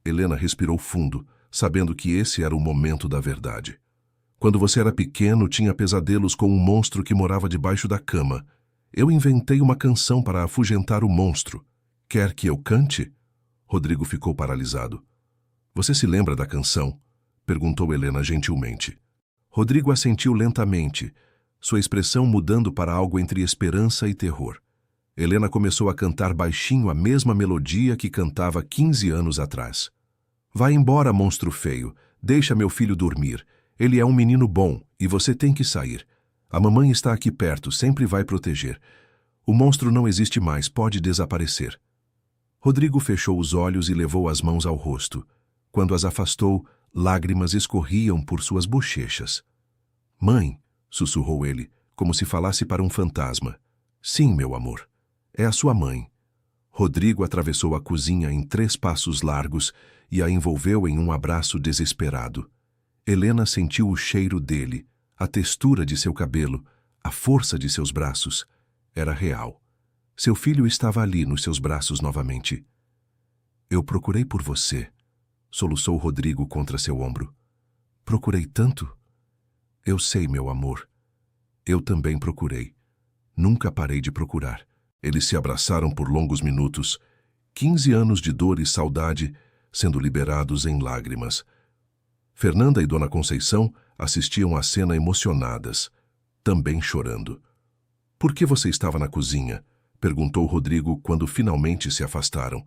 Helena respirou fundo, sabendo que esse era o momento da verdade. Quando você era pequeno, tinha pesadelos com um monstro que morava debaixo da cama. Eu inventei uma canção para afugentar o monstro. Quer que eu cante? Rodrigo ficou paralisado. Você se lembra da canção? Perguntou Helena gentilmente. Rodrigo assentiu lentamente, sua expressão mudando para algo entre esperança e terror. Helena começou a cantar baixinho a mesma melodia que cantava 15 anos atrás. Vai embora, monstro feio. Deixa meu filho dormir. Ele é um menino bom e você tem que sair. A mamãe está aqui perto, sempre vai proteger. O monstro não existe mais, pode desaparecer. Rodrigo fechou os olhos e levou as mãos ao rosto. Quando as afastou, lágrimas escorriam por suas bochechas. Mãe, sussurrou ele, como se falasse para um fantasma. Sim, meu amor. É a sua mãe. Rodrigo atravessou a cozinha em 3 passos largos e a envolveu em um abraço desesperado. Helena sentiu o cheiro dele, a textura de seu cabelo, a força de seus braços. Era real. Seu filho estava ali nos seus braços novamente. Eu procurei por você, soluçou Rodrigo contra seu ombro. Procurei tanto? Eu sei, meu amor. Eu também procurei. Nunca parei de procurar. Eles se abraçaram por longos minutos, 15 anos de dor e saudade sendo liberados em lágrimas. Fernanda e Dona Conceição assistiam à cena emocionadas, também chorando. Por que você estava na cozinha? Perguntou Rodrigo quando finalmente se afastaram.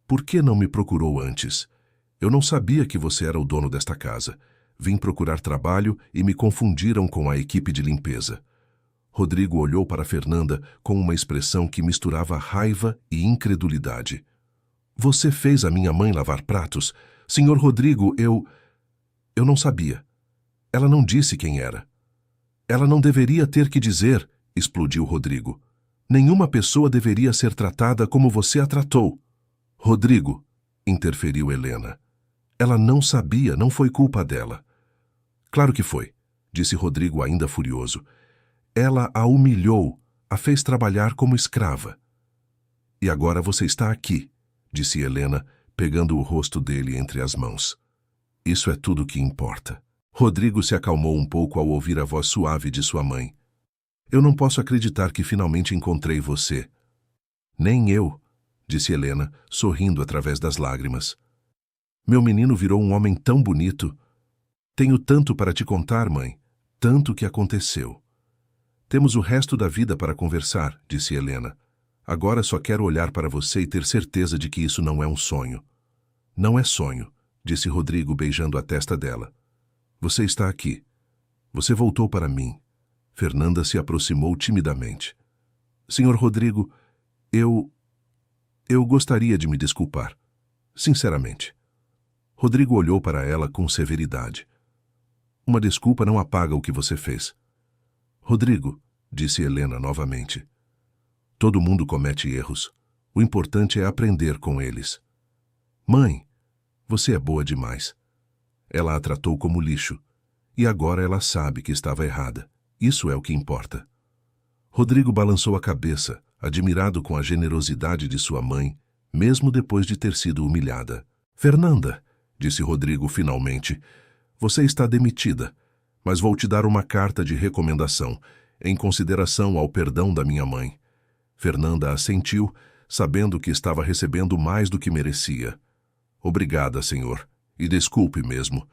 Por que não me procurou antes? Eu não sabia que você era o dono desta casa. Vim procurar trabalho e me confundiram com a equipe de limpeza. Rodrigo olhou para Fernanda com uma expressão que misturava raiva e incredulidade. Você fez a minha mãe lavar pratos? Senhor Rodrigo, eu não sabia. Ela não disse quem era. Ela não deveria ter que dizer, explodiu Rodrigo. Nenhuma pessoa deveria ser tratada como você a tratou. Rodrigo, interferiu Helena. Ela não sabia, não foi culpa dela. Claro que foi, disse Rodrigo ainda furioso. Ela a humilhou, a fez trabalhar como escrava. E agora você está aqui, disse Helena, pegando o rosto dele entre as mãos. Isso é tudo que importa. Rodrigo se acalmou um pouco ao ouvir a voz suave de sua mãe. Eu não posso acreditar que finalmente encontrei você. Nem eu, disse Helena, sorrindo através das lágrimas. Meu menino virou um homem tão bonito. Tenho tanto para te contar, mãe, tanto que aconteceu. Temos o resto da vida para conversar, disse Helena. Agora só quero olhar para você e ter certeza de que isso não é um sonho. Não é sonho, disse Rodrigo beijando a testa dela. Você está aqui. Você voltou para mim. Fernanda se aproximou timidamente. Senhor Rodrigo, eu gostaria de me desculpar. Sinceramente. Rodrigo olhou para ela com severidade. Uma desculpa não apaga o que você fez. Rodrigo, disse Helena novamente. Todo mundo comete erros. O importante é aprender com eles. Mãe, você é boa demais. Ela a tratou como lixo. E agora ela sabe que estava errada. Isso é o que importa. Rodrigo balançou a cabeça, admirado com a generosidade de sua mãe, mesmo depois de ter sido humilhada. Fernanda, disse Rodrigo finalmente, você está demitida, mas vou te dar uma carta de recomendação, em consideração ao perdão da minha mãe. Fernanda assentiu, sabendo que estava recebendo mais do que merecia. Obrigada, senhor, e desculpe mesmo.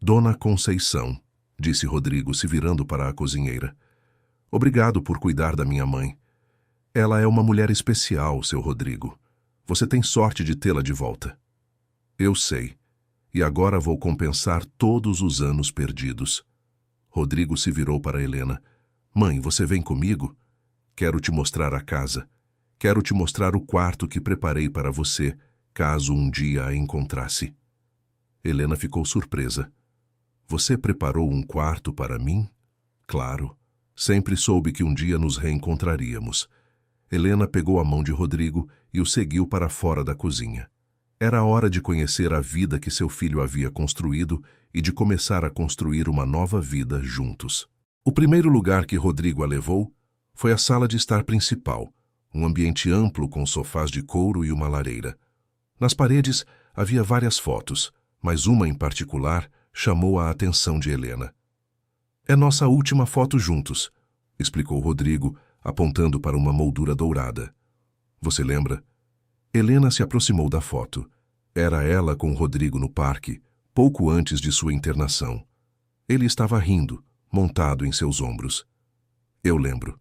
Dona Conceição, disse Rodrigo, se virando para a cozinheira. Obrigado por cuidar da minha mãe. Ela é uma mulher especial, seu Rodrigo. Você tem sorte de tê-la de volta. Eu sei. E agora vou compensar todos os anos perdidos. Rodrigo se virou para Helena. Mãe, você vem comigo? Quero te mostrar a casa. Quero te mostrar o quarto que preparei para você, caso um dia a encontrasse. Helena ficou surpresa. Você preparou um quarto para mim? Claro. Sempre soube que um dia nos reencontraríamos. Helena pegou a mão de Rodrigo e o seguiu para fora da cozinha. Era hora de conhecer a vida que seu filho havia construído e de começar a construir uma nova vida juntos. O primeiro lugar que Rodrigo a levou foi a sala de estar principal, um ambiente amplo com sofás de couro e uma lareira. Nas paredes havia várias fotos, mas uma em particular chamou a atenção de Helena. É nossa última foto juntos, explicou Rodrigo, apontando para uma moldura dourada. Você lembra? Helena se aproximou da foto. Era ela com Rodrigo no parque, pouco antes de sua internação. Ele estava rindo, montado em seus ombros. Eu lembro,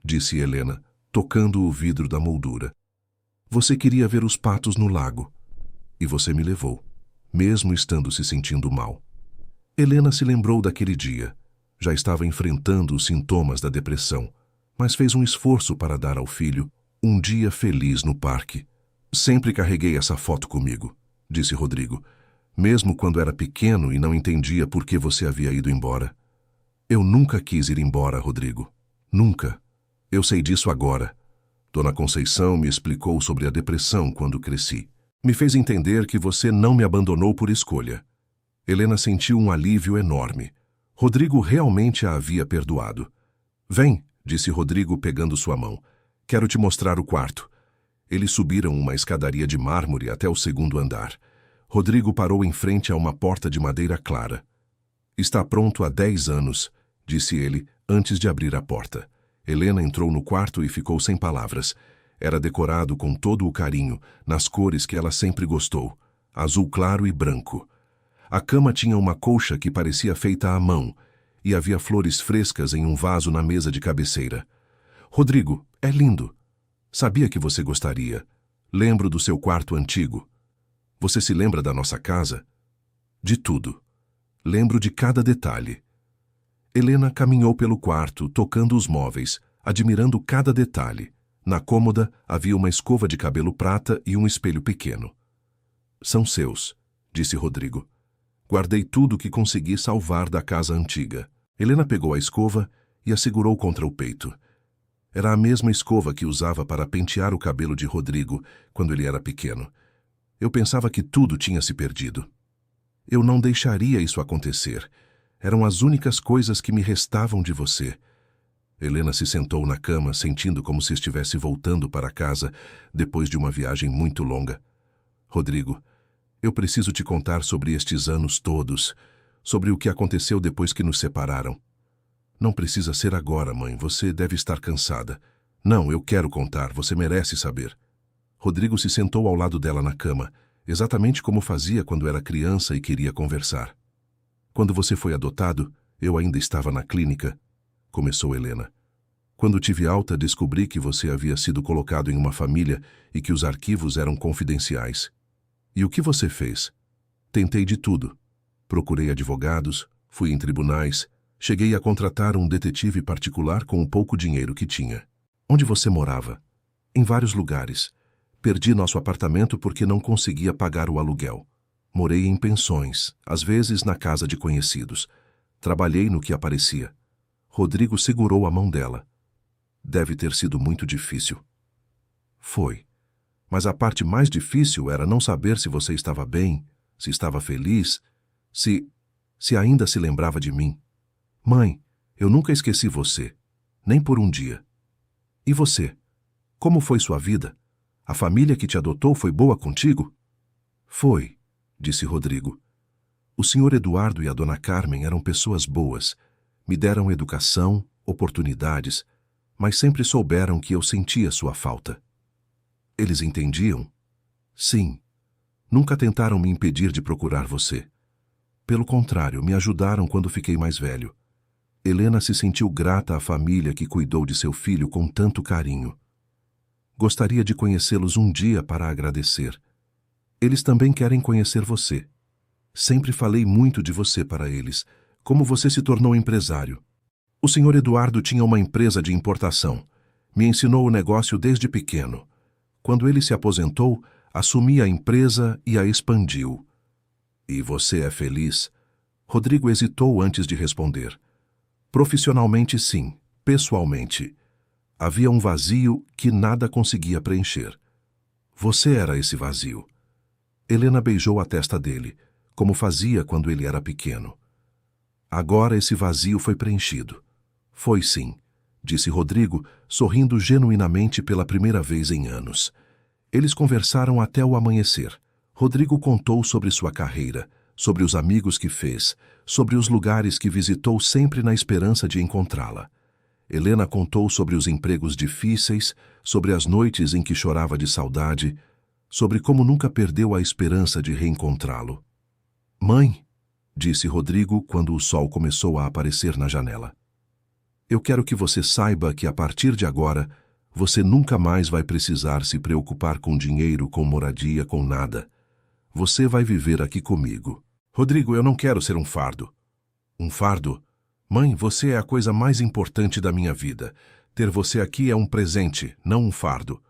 disse Helena, tocando o vidro da moldura. Você queria ver os patos no lago. E você me levou, mesmo estando se sentindo mal. Helena se lembrou daquele dia. Já estava enfrentando os sintomas da depressão, mas fez um esforço para dar ao filho um dia feliz no parque. Sempre carreguei essa foto comigo, disse Rodrigo, mesmo quando era pequeno e não entendia por que você havia ido embora. Eu nunca quis ir embora, Rodrigo. Nunca. Eu sei disso agora. Dona Conceição me explicou sobre a depressão quando cresci. Me fez entender que você não me abandonou por escolha. Helena sentiu um alívio enorme. Rodrigo realmente a havia perdoado. Vem, disse Rodrigo pegando sua mão. Quero te mostrar o quarto. Eles subiram uma escadaria de mármore até o segundo andar. Rodrigo parou em frente a uma porta de madeira clara. Está pronto há 10 anos, disse ele, antes de abrir a porta. Helena entrou no quarto e ficou sem palavras. Era decorado com todo o carinho, nas cores que ela sempre gostou, azul claro e branco. A cama tinha uma colcha que parecia feita à mão, e havia flores frescas em um vaso na mesa de cabeceira. Rodrigo, é lindo. Sabia que você gostaria. Lembro do seu quarto antigo. Você se lembra da nossa casa? De tudo. Lembro de cada detalhe. Helena caminhou pelo quarto, tocando os móveis, admirando cada detalhe. Na cômoda havia uma escova de cabelo prata e um espelho pequeno. São seus, disse Rodrigo. Guardei tudo que consegui salvar da casa antiga. Helena pegou a escova e a segurou contra o peito. Era a mesma escova que usava para pentear o cabelo de Rodrigo quando ele era pequeno. Eu pensava que tudo tinha se perdido. Eu não deixaria isso acontecer. Eram as únicas coisas que me restavam de você. Helena se sentou na cama, sentindo como se estivesse voltando para casa depois de uma viagem muito longa. Rodrigo, eu preciso te contar sobre estes anos todos, sobre o que aconteceu depois que nos separaram. Não precisa ser agora, mãe, você deve estar cansada. Não, eu quero contar, você merece saber. Rodrigo se sentou ao lado dela na cama, exatamente como fazia quando era criança e queria conversar. Quando você foi adotado, eu ainda estava na clínica, começou Helena. Quando tive alta, descobri que você havia sido colocado em uma família e que os arquivos eram confidenciais. E o que você fez? Tentei de tudo. Procurei advogados, fui em tribunais, cheguei a contratar um detetive particular com o pouco dinheiro que tinha. Onde você morava? Em vários lugares. Perdi nosso apartamento porque não conseguia pagar o aluguel. Morei em pensões, às vezes na casa de conhecidos. Trabalhei no que aparecia. Rodrigo segurou a mão dela. Deve ter sido muito difícil. Foi. Mas a parte mais difícil era não saber se você estava bem, se estava feliz, se ainda se lembrava de mim. Mãe, eu nunca esqueci você, nem por um dia. E você? Como foi sua vida? A família que te adotou foi boa contigo? Foi, disse Rodrigo. O senhor Eduardo e a dona Carmen eram pessoas boas. Me deram educação, oportunidades, mas sempre souberam que eu sentia sua falta. Eles entendiam? Sim. Nunca tentaram me impedir de procurar você. Pelo contrário, me ajudaram quando fiquei mais velho. Helena se sentiu grata à família que cuidou de seu filho com tanto carinho. Gostaria de conhecê-los um dia para agradecer. Eles também querem conhecer você. Sempre falei muito de você para eles, como você se tornou empresário. O Sr. Eduardo tinha uma empresa de importação. Me ensinou o negócio desde pequeno. Quando ele se aposentou, assumi a empresa e a expandiu. E você é feliz? Rodrigo hesitou antes de responder. Profissionalmente, sim. Pessoalmente. Havia um vazio que nada conseguia preencher. Você era esse vazio. Helena beijou a testa dele, como fazia quando ele era pequeno. Agora esse vazio foi preenchido. Foi sim, disse Rodrigo, sorrindo genuinamente pela primeira vez em anos. Eles conversaram até o amanhecer. Rodrigo contou sobre sua carreira, sobre os amigos que fez, sobre os lugares que visitou sempre na esperança de encontrá-la. Helena contou sobre os empregos difíceis, sobre as noites em que chorava de saudade, sobre como nunca perdeu a esperança de reencontrá-lo. Mãe, disse Rodrigo quando o sol começou a aparecer na janela. Eu quero que você saiba que a partir de agora, você nunca mais vai precisar se preocupar com dinheiro, com moradia, com nada. Você vai viver aqui comigo. Rodrigo, eu não quero ser um fardo. Um fardo? Mãe, você é a coisa mais importante da minha vida. Ter você aqui é um presente, não um fardo.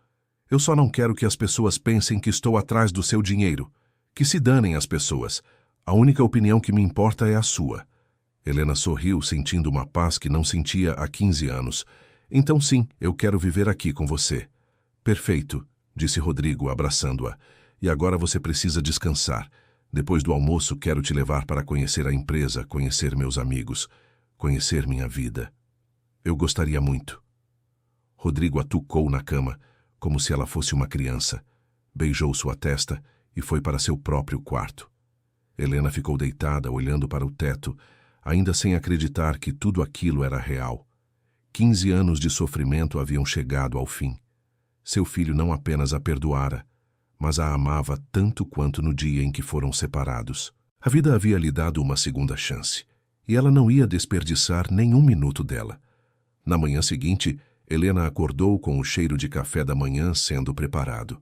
Eu só não quero que as pessoas pensem que estou atrás do seu dinheiro. Que se danem as pessoas. A única opinião que me importa é a sua. Helena sorriu, sentindo uma paz que não sentia há 15 anos. Então sim, eu quero viver aqui com você. Perfeito, disse Rodrigo, abraçando-a. E agora você precisa descansar. Depois do almoço, quero te levar para conhecer a empresa, conhecer meus amigos, conhecer minha vida. Eu gostaria muito. Rodrigo a tucou na cama, como se ela fosse uma criança. Beijou sua testa e foi para seu próprio quarto. Helena ficou deitada, olhando para o teto, ainda sem acreditar que tudo aquilo era real. 15 anos de sofrimento haviam chegado ao fim. Seu filho não apenas a perdoara, mas a amava tanto quanto no dia em que foram separados. A vida havia lhe dado uma segunda chance, e ela não ia desperdiçar nenhum minuto dela. Na manhã seguinte, Helena acordou com o cheiro de café da manhã sendo preparado.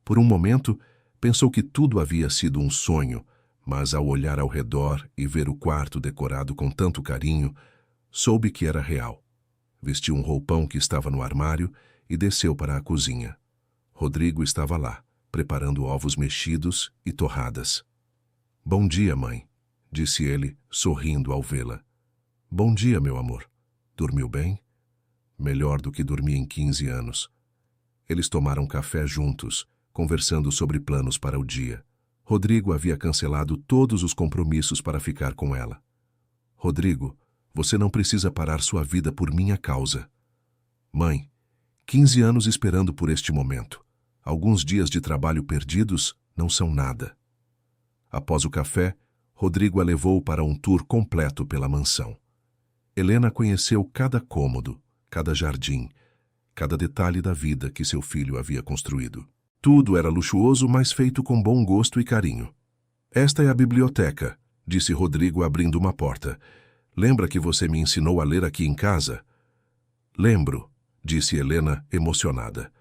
Por um momento, pensou que tudo havia sido um sonho, mas ao olhar ao redor e ver o quarto decorado com tanto carinho, soube que era real. Vestiu um roupão que estava no armário e desceu para a cozinha. Rodrigo estava lá, preparando ovos mexidos e torradas. Bom dia, mãe, disse ele, sorrindo ao vê-la. Bom dia, meu amor. Dormiu bem? Melhor do que dormi em 15 anos. Eles tomaram café juntos, conversando sobre planos para o dia. Rodrigo havia cancelado todos os compromissos para ficar com ela. Rodrigo, você não precisa parar sua vida por minha causa. Mãe, 15 anos esperando por este momento. Alguns dias de trabalho perdidos não são nada. Após o café, Rodrigo a levou para um tour completo pela mansão. Helena conheceu cada cômodo, cada jardim, cada detalhe da vida que seu filho havia construído. Tudo era luxuoso, mas feito com bom gosto e carinho. Esta é a biblioteca, disse Rodrigo abrindo uma porta. Lembra que você me ensinou a ler aqui em casa? Lembro, disse Helena, emocionada.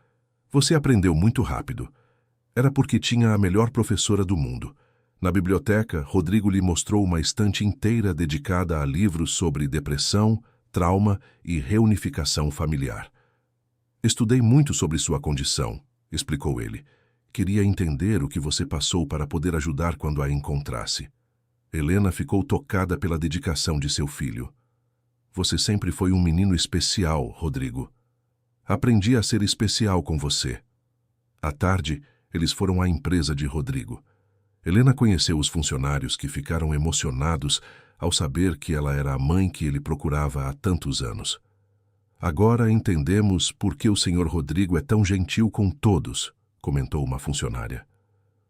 Você aprendeu muito rápido. Era porque tinha a melhor professora do mundo. Na biblioteca, Rodrigo lhe mostrou uma estante inteira dedicada a livros sobre depressão, trauma e reunificação familiar. Estudei muito sobre sua condição, explicou ele. Queria entender o que você passou para poder ajudar quando a encontrasse. Helena ficou tocada pela dedicação de seu filho. Você sempre foi um menino especial, Rodrigo. Aprendi a ser especial com você. À tarde, eles foram à empresa de Rodrigo. Helena conheceu os funcionários que ficaram emocionados ao saber que ela era a mãe que ele procurava há tantos anos. Agora entendemos por que o Sr. Rodrigo é tão gentil com todos, comentou uma funcionária.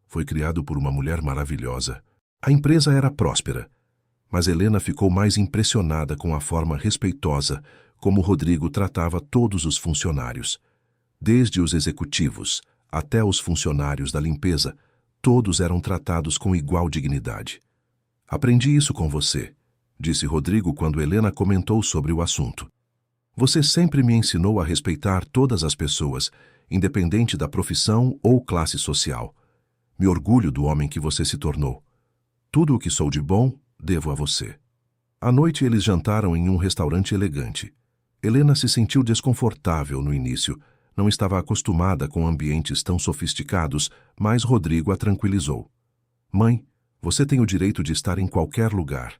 Foi criado por uma mulher maravilhosa. A empresa era próspera, mas Helena ficou mais impressionada com a forma respeitosa como Rodrigo tratava todos os funcionários, desde os executivos até os funcionários da limpeza, todos eram tratados com igual dignidade. Aprendi isso com você, disse Rodrigo quando Helena comentou sobre o assunto. Você sempre me ensinou a respeitar todas as pessoas, independente da profissão ou classe social. Me orgulho do homem que você se tornou. Tudo o que sou de bom, devo a você. À noite eles jantaram em um restaurante elegante. Helena se sentiu desconfortável no início. Não estava acostumada com ambientes tão sofisticados, mas Rodrigo a tranquilizou. Mãe, você tem o direito de estar em qualquer lugar.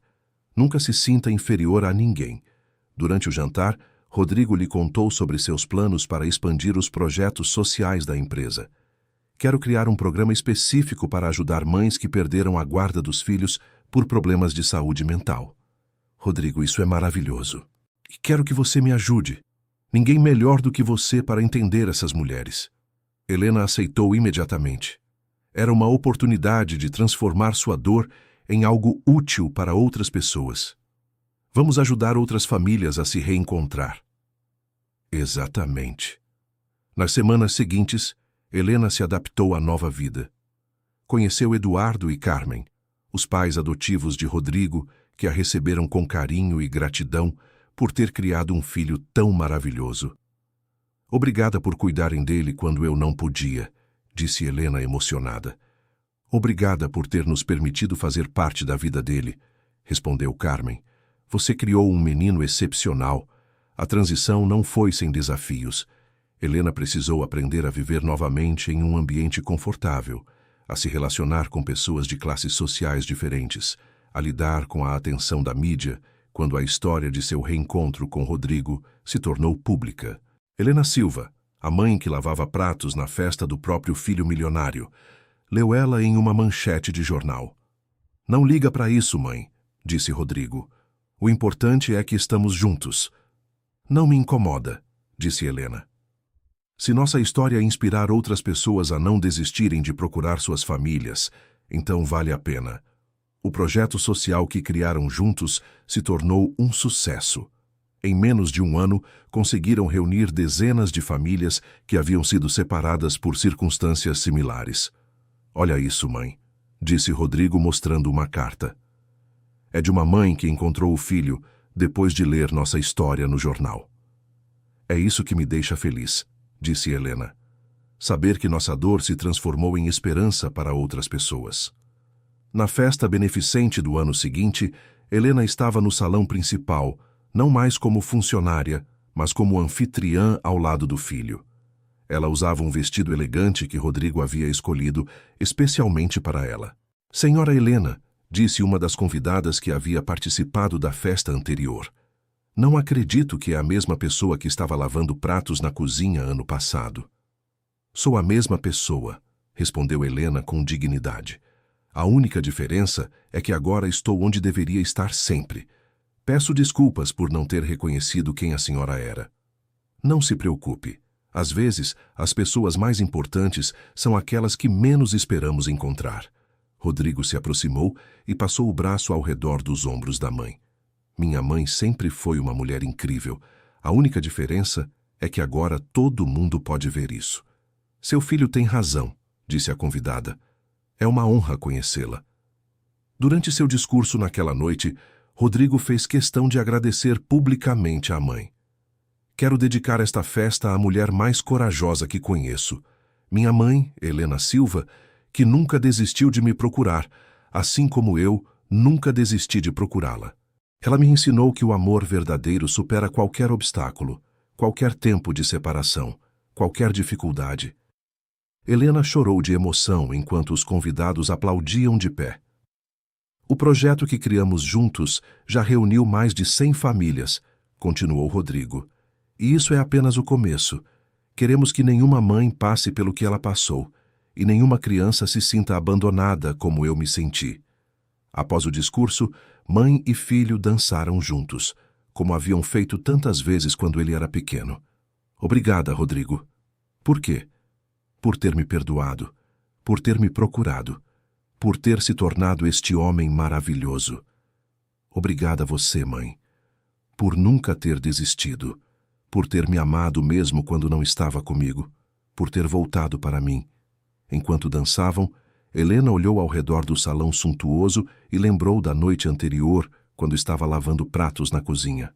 Nunca se sinta inferior a ninguém. Durante o jantar, Rodrigo lhe contou sobre seus planos para expandir os projetos sociais da empresa. Quero criar um programa específico para ajudar mães que perderam a guarda dos filhos por problemas de saúde mental. Rodrigo, isso é maravilhoso. E quero que você me ajude. Ninguém melhor do que você para entender essas mulheres. Helena aceitou imediatamente. Era uma oportunidade de transformar sua dor em algo útil para outras pessoas. Vamos ajudar outras famílias a se reencontrar. Exatamente. Nas semanas seguintes, Helena se adaptou à nova vida. Conheceu Eduardo e Carmen, os pais adotivos de Rodrigo, que a receberam com carinho e gratidão por ter criado um filho tão maravilhoso. Obrigada por cuidarem dele quando eu não podia, disse Helena emocionada. Obrigada por ter nos permitido fazer parte da vida dele, respondeu Carmen. Você criou um menino excepcional. A transição não foi sem desafios. Helena precisou aprender a viver novamente em um ambiente confortável, a se relacionar com pessoas de classes sociais diferentes, a lidar com a atenção da mídia, quando a história de seu reencontro com Rodrigo se tornou pública. Helena Silva, a mãe que lavava pratos na festa do próprio filho milionário, leu ela em uma manchete de jornal. Não liga para isso, mãe, disse Rodrigo. O importante é que estamos juntos. Não me incomoda, disse Helena. Se nossa história inspirar outras pessoas a não desistirem de procurar suas famílias, então vale a pena. O projeto social que criaram juntos se tornou um sucesso. Em menos de um ano, conseguiram reunir dezenas de famílias que haviam sido separadas por circunstâncias similares. Olha isso, mãe, disse Rodrigo mostrando uma carta. É de uma mãe que encontrou o filho depois de ler nossa história no jornal. É isso que me deixa feliz, disse Helena. Saber que nossa dor se transformou em esperança para outras pessoas. Na festa beneficente do ano seguinte, Helena estava no salão principal, não mais como funcionária, mas como anfitriã ao lado do filho. Ela usava um vestido elegante que Rodrigo havia escolhido especialmente para ela. Senhora Helena, disse uma das convidadas que havia participado da festa anterior. Não acredito que é a mesma pessoa que estava lavando pratos na cozinha ano passado. Sou a mesma pessoa, respondeu Helena com dignidade. A única diferença é que agora estou onde deveria estar sempre. Peço desculpas por não ter reconhecido quem a senhora era. Não se preocupe. Às vezes, as pessoas mais importantes são aquelas que menos esperamos encontrar. Rodrigo se aproximou e passou o braço ao redor dos ombros da mãe. Minha mãe sempre foi uma mulher incrível. A única diferença é que agora todo mundo pode ver isso. Seu filho tem razão, disse a convidada. É uma honra conhecê-la. Durante seu discurso naquela noite, Rodrigo fez questão de agradecer publicamente à mãe. Quero dedicar esta festa à mulher mais corajosa que conheço. Minha mãe, Helena Silva, que nunca desistiu de me procurar, assim como eu nunca desisti de procurá-la. Ela me ensinou que o amor verdadeiro supera qualquer obstáculo, qualquer tempo de separação, qualquer dificuldade. Helena chorou de emoção enquanto os convidados aplaudiam de pé. O projeto que criamos juntos já reuniu mais de 100 famílias, continuou Rodrigo. E isso é apenas o começo. Queremos que nenhuma mãe passe pelo que ela passou, e nenhuma criança se sinta abandonada como eu me senti. Após o discurso, mãe e filho dançaram juntos, como haviam feito tantas vezes quando ele era pequeno. Obrigada, Rodrigo. Por quê? Por ter me perdoado, por ter me procurado, por ter se tornado este homem maravilhoso. Obrigada a você, mãe, por nunca ter desistido, por ter me amado mesmo quando não estava comigo, por ter voltado para mim. Enquanto dançavam, Helena olhou ao redor do salão suntuoso e lembrou da noite anterior, quando estava lavando pratos na cozinha.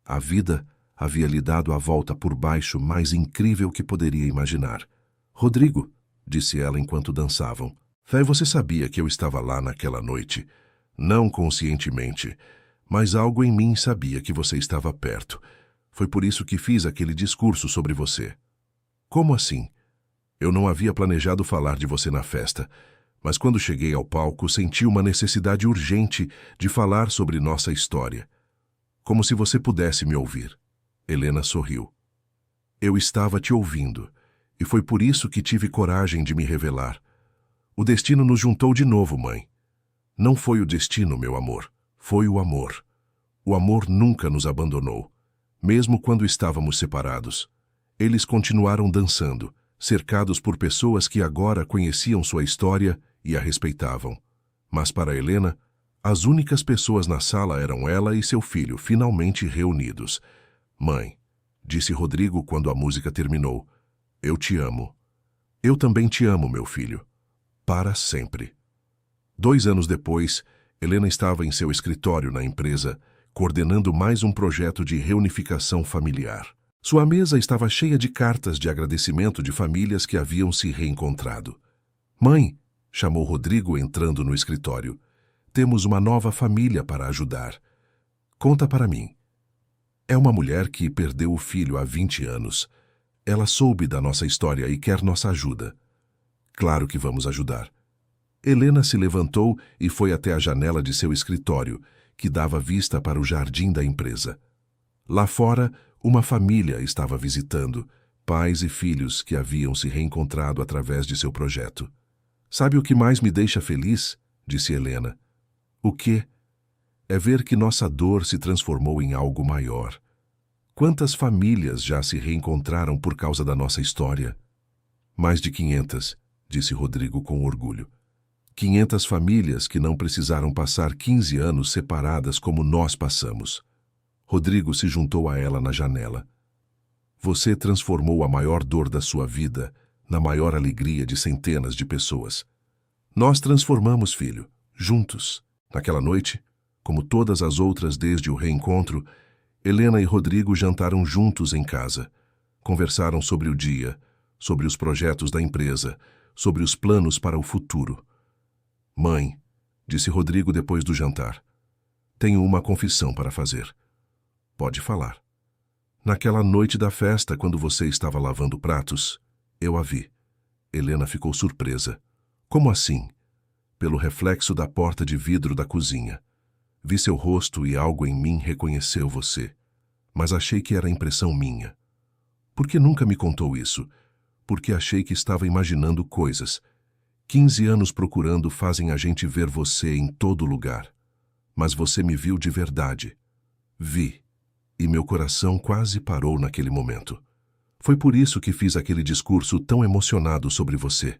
A vida havia lhe dado a volta por baixo mais incrível que poderia imaginar. Rodrigo, disse ela enquanto dançavam, você sabia que eu estava lá naquela noite? Não conscientemente, mas algo em mim sabia que você estava perto. Foi por isso que fiz aquele discurso sobre você. Como assim? Eu não havia planejado falar de você na festa, mas quando cheguei ao palco senti uma necessidade urgente de falar sobre nossa história. Como se você pudesse me ouvir. Helena sorriu. Eu estava te ouvindo, e foi por isso que tive coragem de me revelar. O destino nos juntou de novo, mãe. Não foi o destino, meu amor, foi o amor. O amor nunca nos abandonou, mesmo quando estávamos separados. Eles continuaram dançando, cercados por pessoas que agora conheciam sua história e a respeitavam. Mas para Helena, as únicas pessoas na sala eram ela e seu filho, finalmente reunidos. Mãe, disse Rodrigo quando a música terminou, eu te amo. Eu também te amo, meu filho. Para sempre. 2 anos depois, Helena estava em seu escritório na empresa, coordenando mais um projeto de reunificação familiar. Sua mesa estava cheia de cartas de agradecimento de famílias que haviam se reencontrado. Mãe, chamou Rodrigo entrando no escritório, temos uma nova família para ajudar. Conta para mim. É uma mulher que perdeu o filho há 20 anos. Ela soube da nossa história e quer nossa ajuda. Claro que vamos ajudar. Helena se levantou e foi até a janela de seu escritório, que dava vista para o jardim da empresa. Lá fora, uma família estava visitando, pais e filhos que haviam se reencontrado através de seu projeto. Sabe o que mais me deixa feliz? Disse Helena. O quê? É ver que nossa dor se transformou em algo maior. Quantas famílias já se reencontraram por causa da nossa história? Mais de 500, disse Rodrigo com orgulho. 500 famílias que não precisaram passar 15 anos separadas como nós passamos. Rodrigo se juntou a ela na janela. Você transformou a maior dor da sua vida na maior alegria de centenas de pessoas. Nós transformamos, filho, juntos. Naquela noite, como todas as outras desde o reencontro, Helena e Rodrigo jantaram juntos em casa. Conversaram sobre o dia, sobre os projetos da empresa, sobre os planos para o futuro. Mãe, disse Rodrigo depois do jantar, tenho uma confissão para fazer. Pode falar. Naquela noite da festa, quando você estava lavando pratos, eu a vi. Helena ficou surpresa. Como assim? Pelo reflexo da porta de vidro da cozinha. Vi seu rosto e algo em mim reconheceu você. Mas achei que era impressão minha. Por que nunca me contou isso? Porque achei que estava imaginando coisas. 15 anos procurando fazem a gente ver você em todo lugar. Mas você me viu de verdade. Vi. E meu coração quase parou naquele momento. Foi por isso que fiz aquele discurso tão emocionado sobre você.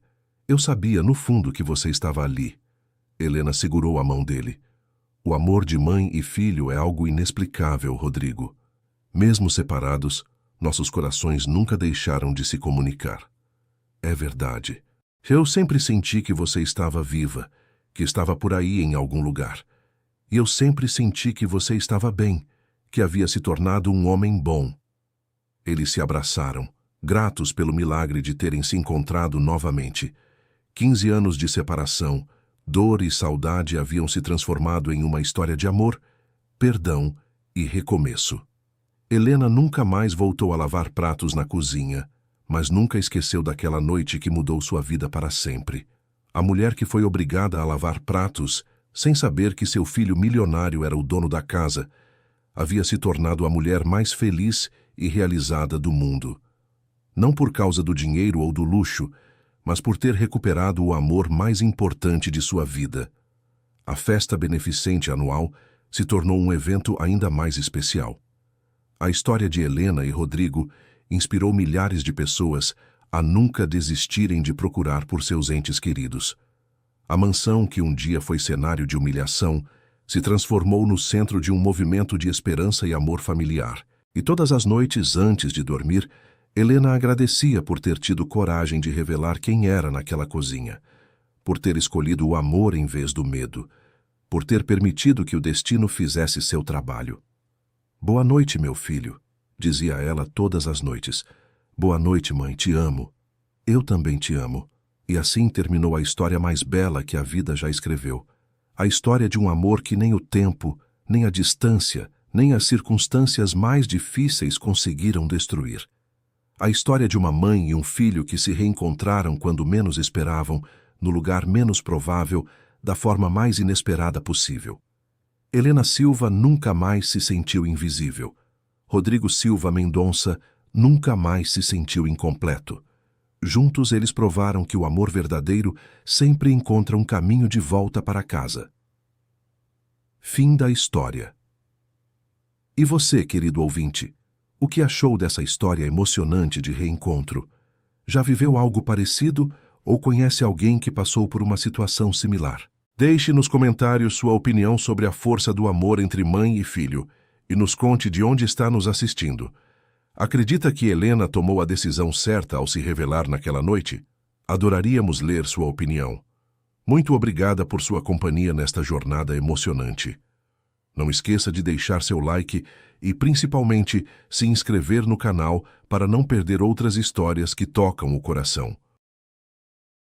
Eu sabia, no fundo, que você estava ali. Helena segurou a mão dele. O amor de mãe e filho é algo inexplicável, Rodrigo. Mesmo separados, nossos corações nunca deixaram de se comunicar. É verdade. Eu sempre senti que você estava viva, que estava por aí em algum lugar. E eu sempre senti que você estava bem, que havia se tornado um homem bom. Eles se abraçaram, gratos pelo milagre de terem se encontrado novamente. 15 anos de separação, dor e saudade haviam se transformado em uma história de amor, perdão e recomeço. Helena nunca mais voltou a lavar pratos na cozinha, mas nunca esqueceu daquela noite que mudou sua vida para sempre. A mulher que foi obrigada a lavar pratos, sem saber que seu filho milionário era o dono da casa, havia se tornado a mulher mais feliz e realizada do mundo. Não por causa do dinheiro ou do luxo, mas por ter recuperado o amor mais importante de sua vida. A festa beneficente anual se tornou um evento ainda mais especial. A história de Helena e Rodrigo inspirou milhares de pessoas a nunca desistirem de procurar por seus entes queridos. A mansão, que um dia foi cenário de humilhação, se transformou no centro de um movimento de esperança e amor familiar. E todas as noites, antes de dormir, Helena agradecia por ter tido coragem de revelar quem era naquela cozinha, por ter escolhido o amor em vez do medo, por ter permitido que o destino fizesse seu trabalho. Boa noite, meu filho, dizia ela todas as noites. Boa noite, mãe, te amo. Eu também te amo. E assim terminou a história mais bela que a vida já escreveu. A história de um amor que nem o tempo, nem a distância, nem as circunstâncias mais difíceis conseguiram destruir. A história de uma mãe e um filho que se reencontraram quando menos esperavam, no lugar menos provável, da forma mais inesperada possível. Helena Silva nunca mais se sentiu invisível. Rodrigo Silva Mendonça nunca mais se sentiu incompleto. Juntos eles provaram que o amor verdadeiro sempre encontra um caminho de volta para casa. Fim da história. E você, querido ouvinte, o que achou dessa história emocionante de reencontro? Já viveu algo parecido ou conhece alguém que passou por uma situação similar? Deixe nos comentários sua opinião sobre a força do amor entre mãe e filho e nos conte de onde está nos assistindo. Acredita que Helena tomou a decisão certa ao se revelar naquela noite? Adoraríamos ler sua opinião. Muito obrigada por sua companhia nesta jornada emocionante. Não esqueça de deixar seu like e, principalmente, se inscrever no canal para não perder outras histórias que tocam o coração.